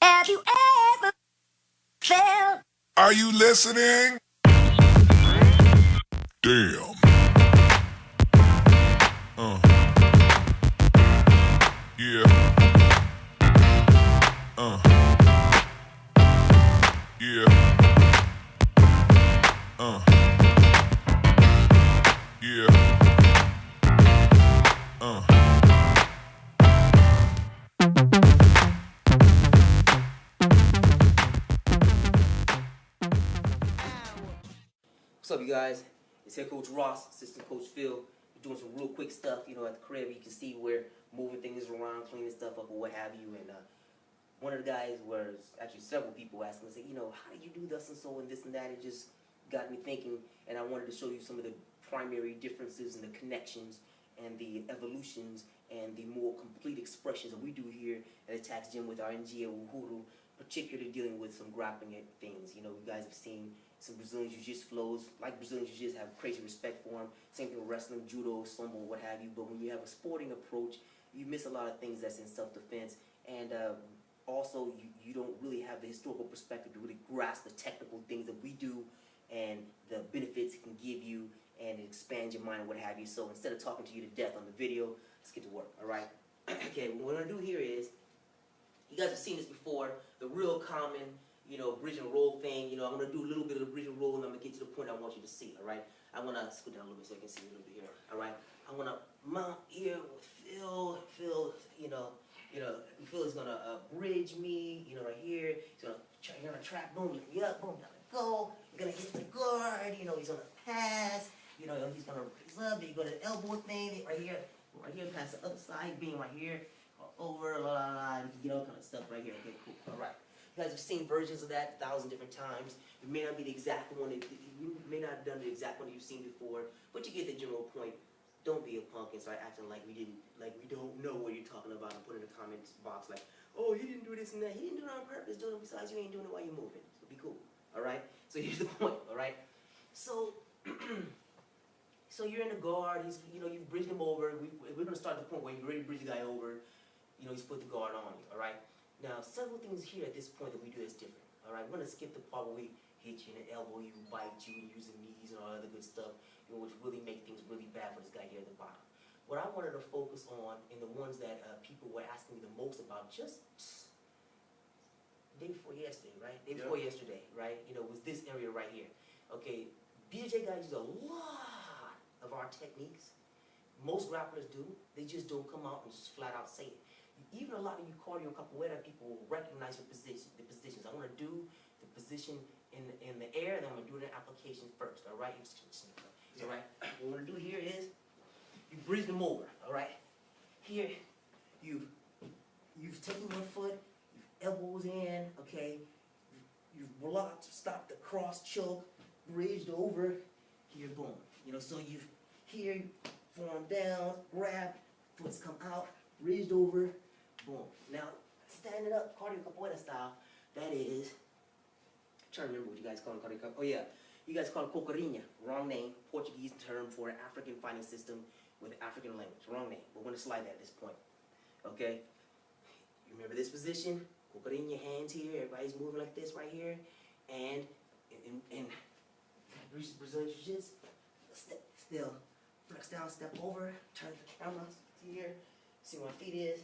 Have you ever felt? Are you listening? Damn. Yeah. Yeah. Yeah. What's up, you guys? It's head coach Ross, assistant coach Phil. We're doing some real quick stuff, at the crib. You can see we're moving things around, cleaning stuff up, or what have you. And one of the guys was actually several people asking me, how do you do this and so and this and that? It just got me thinking, and I wanted to show you some of the primary differences and the connections and the evolutions and the more complete expressions that we do here at ATACX Gym with our Njia Uhuru, particularly dealing with some grappling things. You guys have seen some Brazilian Jiu-Jitsu flows. Like Brazilian Jiu-Jitsu, have crazy respect for them. Same thing with wrestling, judo, sambo, what have you. But when you have a sporting approach, you miss a lot of things that's in self-defense. And also, you don't really have the historical perspective to really grasp the technical things that we do and the benefits it can give you and expand your mind, what have you. So instead of talking to you to death on the video, let's get to work, all right? Okay, what we're going to do here is, you guys have seen this before, the real common, bridge and roll thing. I'm going to do a little bit of the bridge and roll, and I'm going to get to the point I want you to see, all right? I'm going to scoot down a little bit so you can see a little bit here, all right? I'm going to mount here with Phil, Phil is going to bridge me, right here. He's going to trap, boom, lift me up, boom, down I go. You're going to hit the guard, he's going to pass, he's going to raise up, then you go to the elbow thing, right here, past the other side, being right here, over, you can get all kind of stuff right here. Okay, cool, all right. You guys have seen versions of that 1,000 different times. It may not be the exact one, you may not have done the exact one you've seen before, but you get the general point. Don't be a punk and start acting like we don't know what you're talking about and put in the comments box like, oh, he didn't do this and that. He didn't do it on purpose, dude. Besides, you ain't doing it while you're moving. So be cool, all right? So here's the point, all right? So, so you're in the guard. You've bridged him over. We're going to start at the point where you already bridged the guy over. He's put the guard on you, all right? Now, several things here at this point that we do that's different, all right? We're going to skip the part where we hit you in the elbow, you bite you, and use the knees and all that other good stuff, which really make things really bad for this guy here at the bottom. What I wanted to focus on, and the ones that people were asking me the most about just day before yesterday, right? Day before yesterday, right? Was this area right here. Okay, BJ guys use a lot of our techniques. Most grapplers do. They just don't come out and just flat out say it. Even a lot of you cardio capoeira people will recognize the positions. I want to do the position in the air, then I'm going to do the application first, all right? All right? What we're going to do here is, you bridge them over, all right? Here, you've taken one foot, you've elbows in, okay? You've blocked, stopped the cross choke, bridged over, here, boom. So you've, here, form down, grab, foot's come out, bridged over, boom. Now, standing up, cardio capoeira style, that is, I'm trying to remember what you guys call it, cardio capoeira. Oh yeah, you guys call it cocarinha, wrong name, Portuguese term for an African fighting system with an African language, wrong name. We're going to slide that at this point, okay? You remember this position, cocarinha, hands here, everybody's moving like this right here, and in Brazilian Jiu-Jitsu, still, flex down, step over, turn the camera, see here, see where my feet is,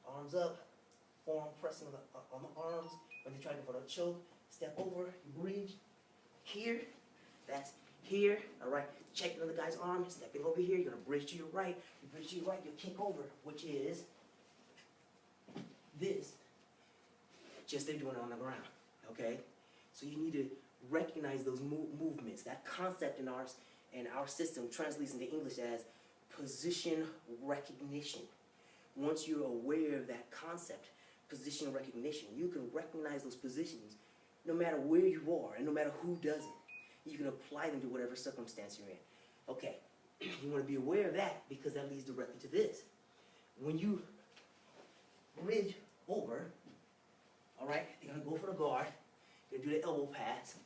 arms up, forearm pressing on the arms, when you're trying to go for the choke, step over, you bridge, here, that's here, all right, check the other guy's arm, stepping over here, you're gonna bridge to your right, you bridge to your right, you kick over, which is this, just they're doing it on the ground, okay? So you need to recognize those movements. That concept in our system translates into English as position recognition. Once you're aware of that concept, position recognition, you can recognize those positions no matter where you are and no matter who does it. You can apply them to whatever circumstance you're in. Okay, you want to be aware of that because that leads directly to this. When you bridge over, all right, you're going to go for the guard, you're going to do the elbow pass.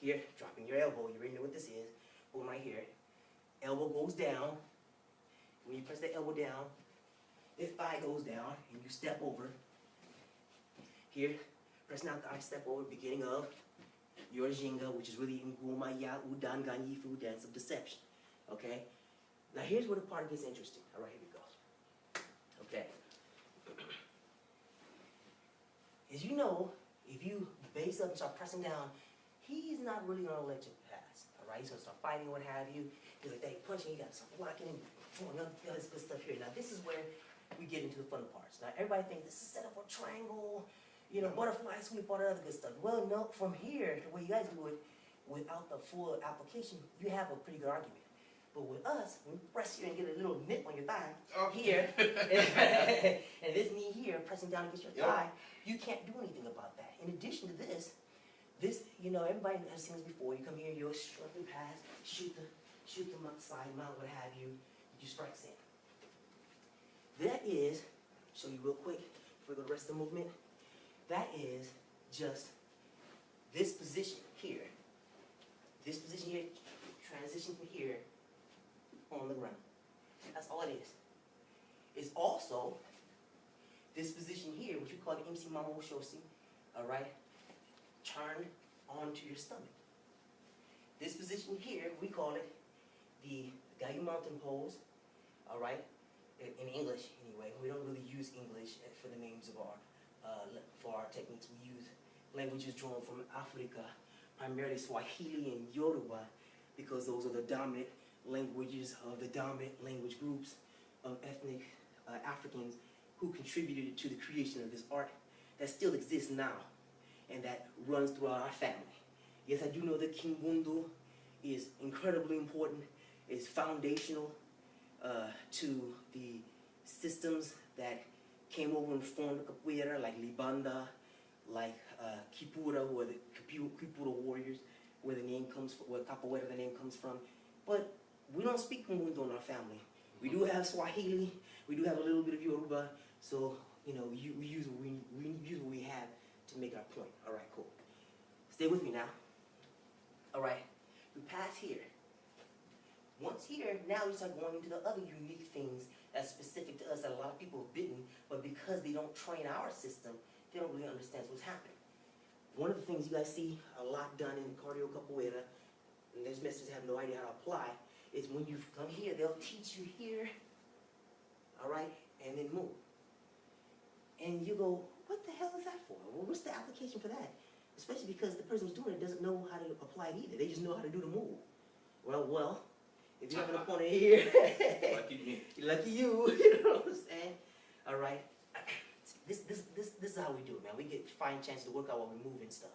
Here, dropping your elbow, you already know what this is. Boom, right here. Elbow goes down. When you press the elbow down, the thigh goes down, and you step over. Here, pressing out the eye step over, beginning of your Jinga, which is really Yemoya, Udan, Ganyifu, dance of deception. Okay? Now here's where the part gets interesting. All right, here we go. Okay. As you know, if you base up and start pressing down, he's not really gonna let you pass. All right, he's gonna start fighting, what have you. He's like, hey, punching, you gotta start blocking and throwing all this good stuff here. Now this is where we get into the fun parts. Now everybody thinks this is set up for triangle, you know, butterfly sweep, all that other good stuff. Well, no, from here, the way you guys do it, without the full application, you have a pretty good argument. But with us, when you press here and get a little nip on your thigh, here, and this knee here pressing down against your thigh, you can't do anything about that. In addition to this, you know, everybody has seen this before. You come here, you'll sharply pass, shoot the side mount, what have you, you strikes in. That is, show you real quick for the rest of the movement, that is just this position here. This position here, transition from here on the ground. That's all it is. It's also this position here, which we call the MC Mamo Shosi, all right, turned onto your stomach. This position here, we call it the Gayu Mountain Pose, all right, in English anyway. We don't really use English for the names of for our techniques. We use languages drawn from Africa, primarily Swahili and Yoruba, because those are the dominant languages of the dominant language groups of ethnic Africans who contributed to the creation of this art that still exists now and that runs throughout our family. Yes, I do know that Kimbundu is incredibly important, is foundational to the systems that came over and formed Capoeira, like Libanda, like Kipura, who are the Kipura warriors, where the name comes from, where Capoeira the name comes from. But we don't speak Kimbundu in our family. We do have Swahili, we do have a little bit of Yoruba, so you know we use what we have to make our point. All right, cool. Stay with me now. All right, we pass here. Once here, now we start going into the other unique things that's specific to us that a lot of people have bitten, but because they don't train our system, they don't really understand what's happening. One of the things you guys see a lot done in cardio capoeira, and those messages have no idea how to apply, is when you come here, they'll teach you here, all right, and then move. And you go, what the hell is that for? Well, what's the application for that? Especially because the person who's doing it doesn't know how to apply it either. They just know how to do the move. Well, if you have an opponent here, Lucky me. lucky you, you know what I'm saying? All right. This is how we do it, man. We get fine chance to work out while we move and stuff.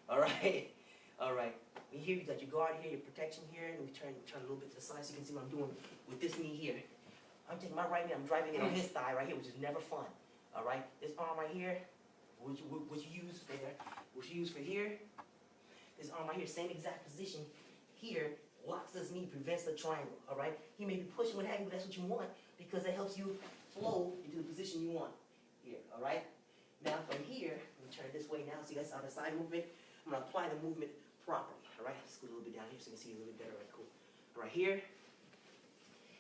All right. All right. Here you got your guard here, your protection here, and we turn a little bit to the side so you can see what I'm doing with this knee here. I'm taking my right knee, I'm driving it on his thigh right here, which is never fun. All right. This arm right here, which you use there, which you use for here. This arm right here, same exact position here. Locks this knee, prevents the triangle, all right? He may be pushing what have you, but that's what you want because that helps you flow into the position you want here, all right? Now from here, let me turn it this way now so you guys saw the side movement. I'm gonna apply the movement properly, all right? Scoot a little bit down here so you can see a little bit better, all right, cool. All right, here,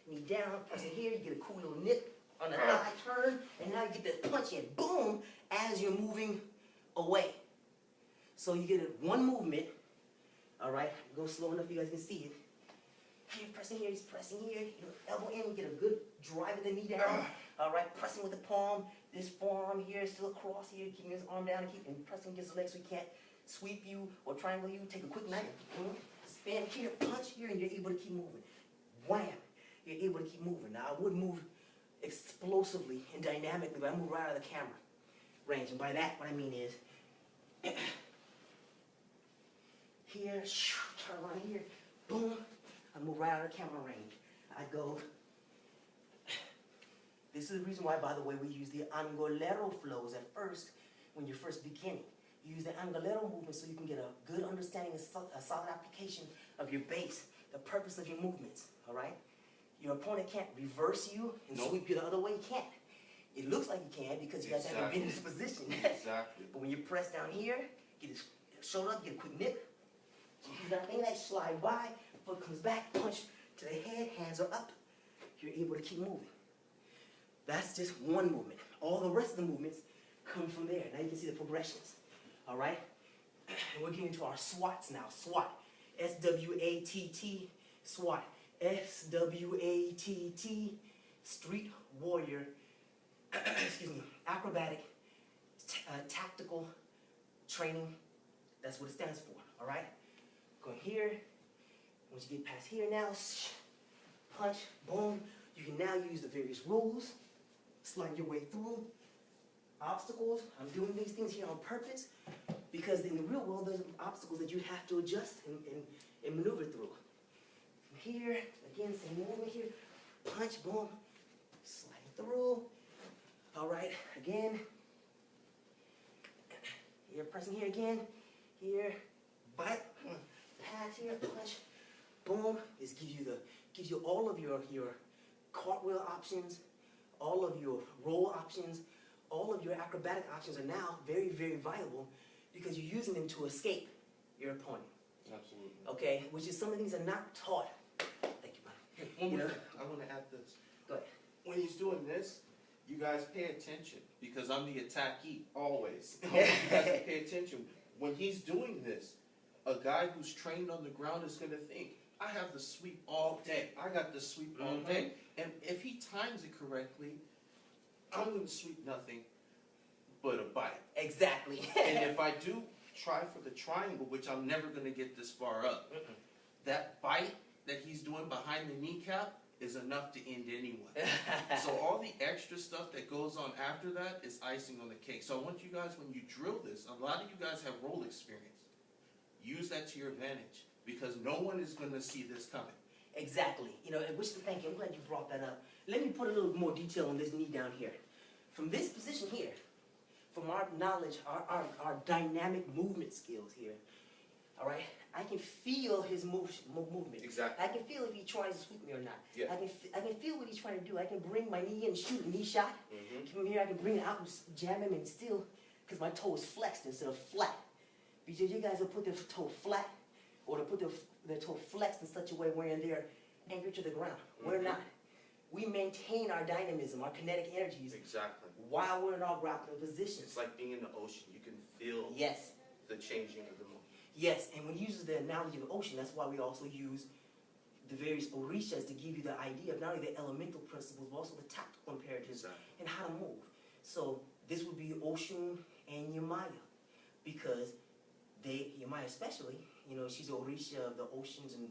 knee down, pressing here, you get a cool little nip on the thigh turn, and now you get that punch in, boom, as you're moving away. So you get one movement. All right, go slow enough you guys can see it. Here, pressing here, he's pressing here. You elbow in, get a good drive of the knee down. All right, pressing with the palm. This forearm here is still across here, keeping his arm down and keeping pressing against his legs so he can't sweep you or triangle you. Take a quick knife, spin here, punch here, and you're able to keep moving. Wham! You're able to keep moving. Now, I would move explosively and dynamically, but I move right out of the camera range. And by that, what I mean is, here, turn around here, boom, I move right out of the camera range. I go, this is the reason why, by the way, we use the angolero flows at first, when you're first beginning. You use the angolero movement so you can get a good understanding, a solid application of your base, the purpose of your movements, all right? Your opponent can't reverse you and sweep you the other way, he can't. It looks like you can because you guys haven't been in this position. Exactly. But when you press down here, get his shoulder up, get a quick nip, he's not thinking that slide by, foot comes back, punch to the head, hands are up. You're able to keep moving. That's just one movement. All the rest of the movements coming from there. Now you can see the progressions. All right? And we're getting into our SWATs now. SWAT. S-W-A-T-T. SWAT. S-W-A-T-T. Street Warrior. Excuse me. Acrobatic. Tactical training. That's what it stands for. All right? Go here. Once you get past here now, punch, boom. You can now use the various rules. Slide your way through. Obstacles. I'm doing these things here on purpose because in the real world, there's obstacles that you have to adjust and maneuver through. From here, again, same movement here. Punch, boom. Slide through. All right, again. Here, pressing here again. Here, bite, pass here, punch, boom. This gives you all of your cartwheel options, all of your roll options, all of your acrobatic options are now very, very viable because you're using them to escape your opponent. Absolutely. Okay, which is some of the things that are not taught. Thank you, buddy. One You more know? thing. I want to add this. Go ahead. When he's doing this, you guys pay attention because I'm the attackee always. I want you guys to pay attention. When he's doing this, a guy who's trained on the ground is going to think, I have the sweep all day. I got the sweep all day. And if he times it correctly, I'm going to sweep nothing but a bite. Exactly. And if I do try for the triangle, which I'm never going to get this far up, that bite that he's doing behind the kneecap is enough to end anyone. So all the extra stuff that goes on after that is icing on the cake. So I want you guys, when you drill this, a lot of you guys have roll experience. Use that to your advantage because no one is going to see this coming. Exactly. You know, thank you. I'm glad you brought that up. Let me put a little more detail on this knee down here. From this position here, from our knowledge, our dynamic movement skills here, all right, I can feel his movement. Exactly. I can feel if he tries to sweep me or not. Yeah. I can feel what he's trying to do. I can bring my knee in and shoot a knee shot. From here, I can bring it out and jam him and still, because my toe is flexed instead of flat. Because you guys will put their toe flat or to put their toe flexed in such a way wherein they're anchored to the ground. We're not. We maintain our dynamism, our kinetic energies, Exactly. while we're in our grappling positions. It's like being in the ocean. You can feel Yes. the changing of the moment. Yes, and when he uses the analogy of the ocean, that's why we also use the various orishas to give you the idea of not only the elemental principles, but also the tactical imperatives and how to move. So this would be Oshun and Yemoya, because Yemoya especially, you know, she's the orisha of the oceans and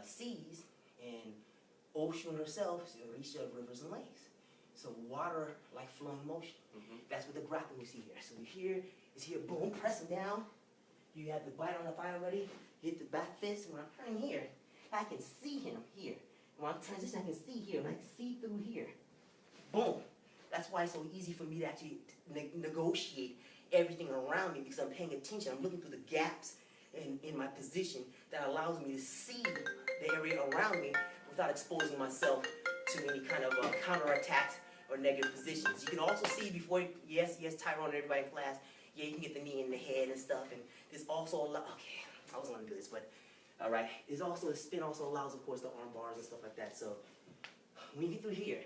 seas, and Oshun herself is the orisha of rivers and lakes. So water like flowing motion. That's what the grappling we see here. So here is here, boom, pressing down. You have the bite on the thigh already. Hit the back fist. When I'm turning here, I can see him here. When I'm transitioning, I can see here, and I can see through here. Boom. That's why it's so easy for me to actually negotiate everything around me because I'm paying attention. I'm looking through the gaps in my position that allows me to see the area around me without exposing myself to any kind of counterattacks or negative positions. You can also see before, yes, Tyrone and everybody in class, yeah, you can get the knee in the head and stuff, and this also allows, okay, I wasn't going to do this, but, all right, it's also, the spin also allows, of course, the arm bars and stuff like that, so when you get through here,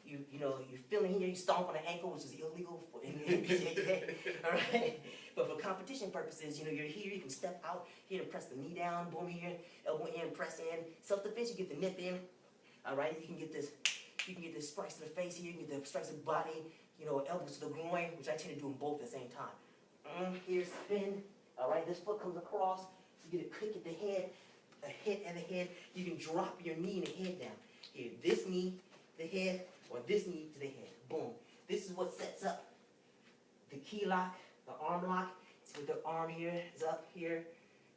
you know, you're feeling here, you stomp on the ankle, which is illegal in the NBA, all right? But for competition purposes, you know, you're here, you can step out here and press the knee down, boom here, elbow in, press in. Self-defense, you get the nip in, all right? You can get this strikes to the face here, you can get the strikes to the body, you know, elbows to the groin, which I tend to do them both at the same time. Here's spin, all right? This foot comes across, you get a kick at the head, a hit at the head. You can drop your knee and the head down. Here, this knee, the head, or this knee to the head. Boom. This is what sets up the key lock, the arm lock. See with the arm here is up here.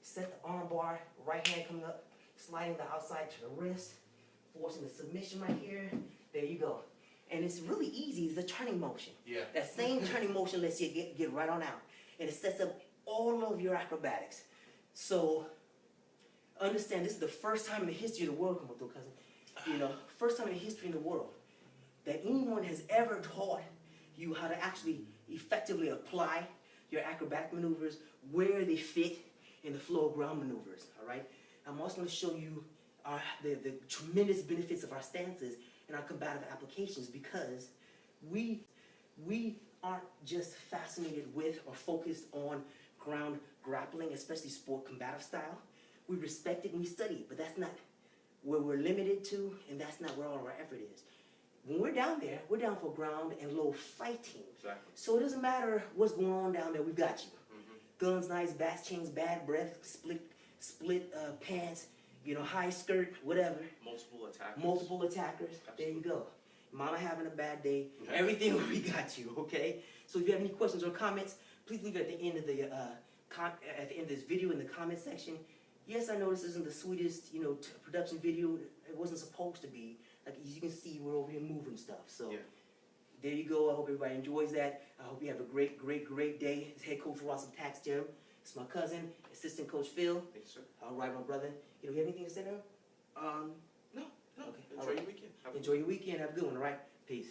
Set the arm bar, right hand coming up, sliding the outside to the wrist, forcing the submission right here. There you go. And it's really easy. It's the turning motion. Yeah. That same turning motion lets you get right on out. And it sets up all of your acrobatics. So understand this is the first time in the history of the world, cousin. You know, first time in the history of the world that anyone has ever taught you how to actually effectively apply your acrobatic maneuvers where they fit in the flow of ground maneuvers, all right? I'm also going to show you the tremendous benefits of our stances and our combative applications because we we aren't just fascinated with or focused on ground grappling, especially sport combative style. We respect it and we study it, but that's not where we're limited to, and that's not where all of our effort is. When we're down there, we're down for ground and low fighting. Exactly. So it doesn't matter what's going on down there, we've got you. Guns, knives, bats, chains, bad breath, split pants, you know, high skirt, whatever. Multiple attackers. Multiple attackers. There you go. Mama having a bad day. Everything we got you. Okay. So if you have any questions or comments, please leave it at the end of the at the end of this video in the comment section. Yes, I know this isn't the sweetest, you know, production video. It wasn't supposed to be. Like as you can see, we're over here moving stuff. So there you go. I hope everybody enjoys that. I hope you have a great, great, great day. It's Head Coach Ross of ATACX Gym. It's my cousin, Assistant Coach Phil. Thanks, sir. All right, my brother. You know, you have anything to say now? No. Okay. Enjoy your weekend. Enjoy your weekend. Have a good one. All right. Peace.